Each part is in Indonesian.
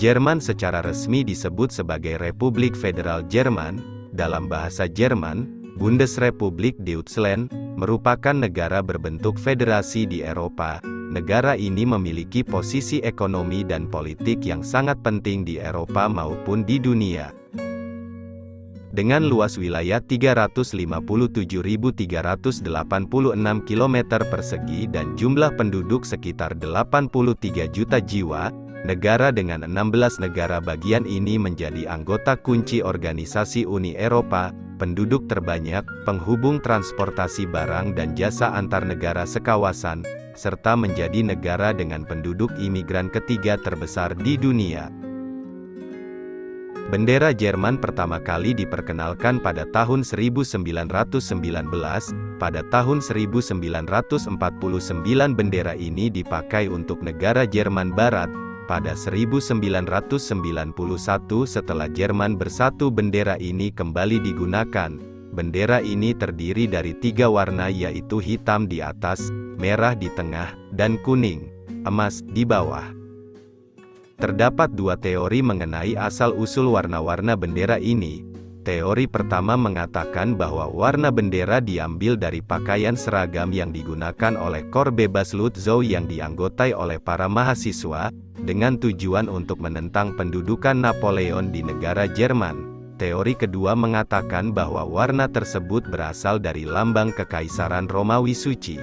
Jerman secara resmi disebut sebagai Republik Federal Jerman. Dalam bahasa Jerman, Bundesrepublik Deutschland merupakan negara berbentuk federasi di Eropa. Negara ini memiliki posisi ekonomi dan politik yang sangat penting di Eropa maupun di dunia. Dengan luas wilayah 357.386 km persegi dan jumlah penduduk sekitar 83 juta jiwa, negara dengan 16 negara bagian ini menjadi anggota kunci Organisasi Uni Eropa, penduduk terbanyak, penghubung transportasi barang dan jasa antar negara sekawasan, serta menjadi negara dengan penduduk imigran ketiga terbesar di dunia. Bendera Jerman pertama kali diperkenalkan pada tahun 1919, pada tahun 1949 bendera ini dipakai untuk negara Jerman Barat, pada 1991 setelah Jerman bersatu bendera ini kembali digunakan. Bendera ini terdiri dari 3 warna yaitu hitam di atas, merah di tengah, dan kuning, emas di bawah. Terdapat 2 teori mengenai asal-usul warna-warna bendera ini. Teori pertama mengatakan bahwa warna bendera diambil dari pakaian seragam yang digunakan oleh Kor Bebas Lutzow yang dianggotai oleh para mahasiswa, dengan tujuan untuk menentang pendudukan Napoleon di negara Jerman. Teori kedua mengatakan bahwa warna tersebut berasal dari lambang Kekaisaran Romawi Suci.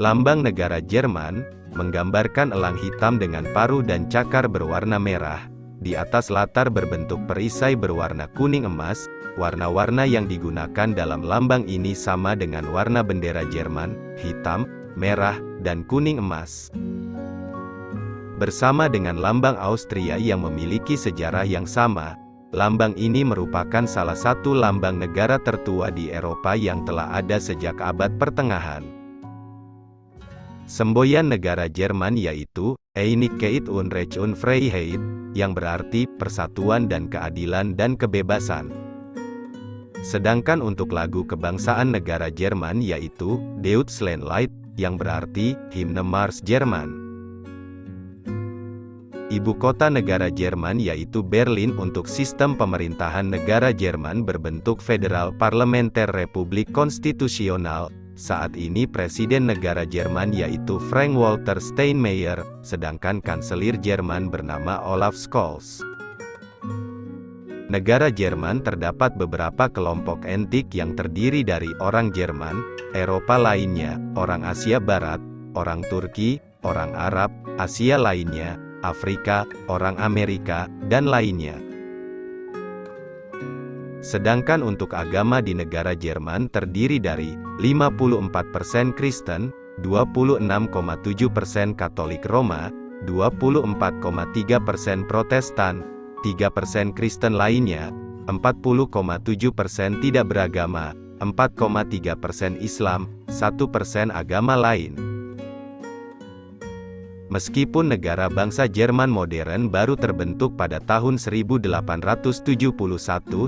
Lambang negara Jerman menggambarkan elang hitam dengan paruh dan cakar berwarna merah. Di atas latar berbentuk perisai berwarna kuning emas. Warna-warna yang digunakan dalam lambang ini sama dengan warna bendera Jerman, hitam, merah, dan kuning emas. Bersama dengan lambang Austria yang memiliki sejarah yang sama, lambang ini merupakan salah satu lambang negara tertua di Eropa yang telah ada sejak abad pertengahan. Semboyan negara Jerman yaitu Einigkeit und Recht und Freiheit, yang berarti persatuan dan keadilan dan kebebasan. Sedangkan untuk lagu kebangsaan negara Jerman yaitu Deutschlandlied, yang berarti himne Mars Jerman. Ibu kota negara Jerman yaitu Berlin. Untuk sistem pemerintahan negara Jerman berbentuk federal parlementer republik konstitusional. Saat ini presiden negara Jerman yaitu Frank-Walter Steinmeier, sedangkan kanselir Jerman bernama Olaf Scholz. Negara Jerman terdapat beberapa kelompok etnik yang terdiri dari orang Jerman, Eropa lainnya, orang Asia Barat, orang Turki, orang Arab, Asia lainnya, Afrika, orang Amerika, dan lainnya. Sedangkan untuk agama di negara Jerman terdiri dari 54% Kristen, 26,7% Katolik Roma, 24,3% Protestan, 3% Kristen lainnya, 40,7% tidak beragama, 4,3% Islam, 1% agama lain. Meskipun negara bangsa Jerman modern baru terbentuk pada tahun 1871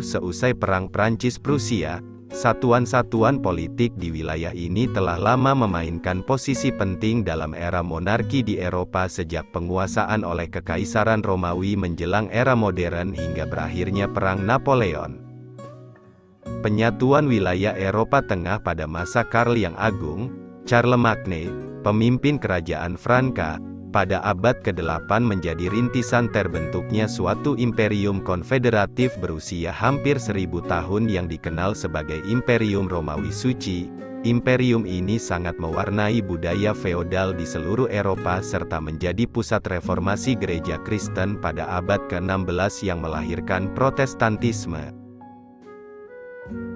seusai Perang Prancis-Prusia, satuan-satuan politik di wilayah ini telah lama memainkan posisi penting dalam era monarki di Eropa sejak penguasaan oleh Kekaisaran Romawi menjelang era modern hingga berakhirnya Perang Napoleon. Penyatuan wilayah Eropa Tengah pada masa Karl yang Agung, Charlemagne, pemimpin kerajaan Franka, pada abad ke-8 menjadi rintisan terbentuknya suatu imperium konfederatif berusia hampir 1000 tahun yang dikenal sebagai Imperium Romawi Suci. Imperium ini sangat mewarnai budaya feodal di seluruh Eropa serta menjadi pusat reformasi gereja Kristen pada abad ke-16 yang melahirkan Protestantisme.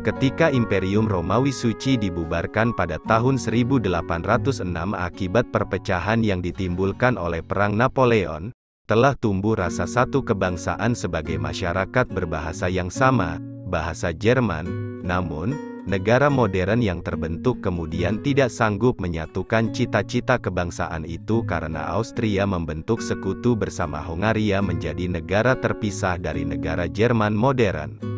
Ketika Imperium Romawi Suci dibubarkan pada tahun 1806 akibat perpecahan yang ditimbulkan oleh Perang Napoleon, telah tumbuh rasa satu kebangsaan sebagai masyarakat berbahasa yang sama, bahasa Jerman. Namun, negara modern yang terbentuk kemudian tidak sanggup menyatukan cita-cita kebangsaan itu karena Austria membentuk sekutu bersama Hongaria menjadi negara terpisah dari negara Jerman modern.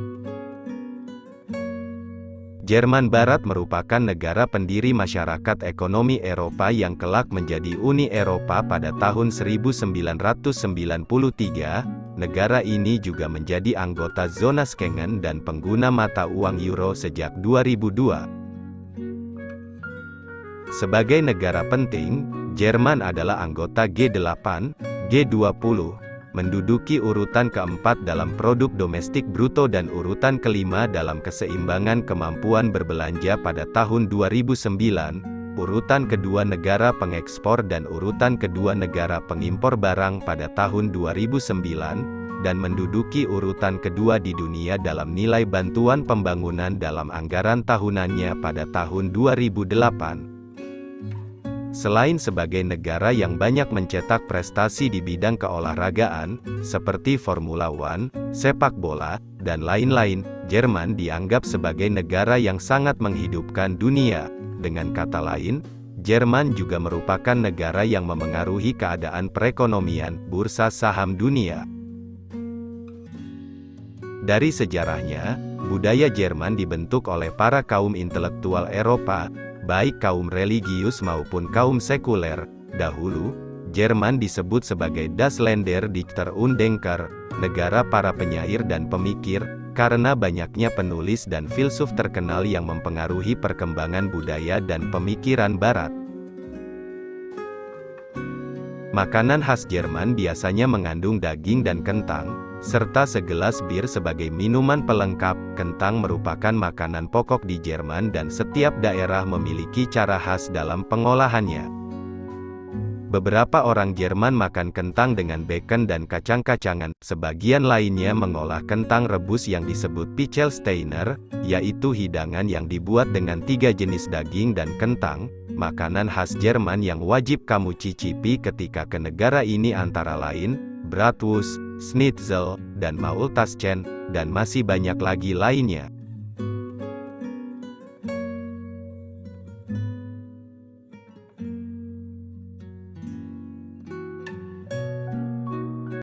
Jerman Barat merupakan negara pendiri Masyarakat Ekonomi Eropa yang kelak menjadi Uni Eropa pada tahun 1993. Negara ini juga menjadi anggota zona Schengen dan pengguna mata uang euro sejak 2002. Sebagai negara penting, Jerman adalah anggota G8, G20, menduduki urutan keempat dalam produk domestik bruto dan urutan kelima dalam keseimbangan kemampuan berbelanja pada tahun 2009, urutan kedua negara pengekspor dan urutan kedua negara pengimpor barang pada tahun 2009, dan menduduki urutan kedua di dunia dalam nilai bantuan pembangunan dalam anggaran tahunannya pada tahun 2008. Selain sebagai negara yang banyak mencetak prestasi di bidang keolahragaan, seperti Formula One, sepak bola, dan lain-lain, Jerman dianggap sebagai negara yang sangat menghidupkan dunia. Dengan kata lain, Jerman juga merupakan negara yang memengaruhi keadaan perekonomian bursa saham dunia. Dari sejarahnya, budaya Jerman dibentuk oleh para kaum intelektual Eropa, baik kaum religius maupun kaum sekuler. Dahulu, Jerman disebut sebagai Das Länder Dichter und Denker, negara para penyair dan pemikir, karena banyaknya penulis dan filsuf terkenal yang mempengaruhi perkembangan budaya dan pemikiran Barat. Makanan khas Jerman biasanya mengandung daging dan kentang, serta segelas bir sebagai minuman pelengkap. Kentang merupakan makanan pokok di Jerman dan setiap daerah memiliki cara khas dalam pengolahannya. Beberapa orang Jerman makan kentang dengan bacon dan kacang-kacangan, sebagian lainnya mengolah kentang rebus yang disebut Pichelsteiner, yaitu hidangan yang dibuat dengan 3 jenis daging dan kentang. Makanan khas Jerman yang wajib kamu cicipi ketika ke negara ini antara lain, Bratwurst, Schnitzel, dan Maultaschen, dan masih banyak lagi lainnya.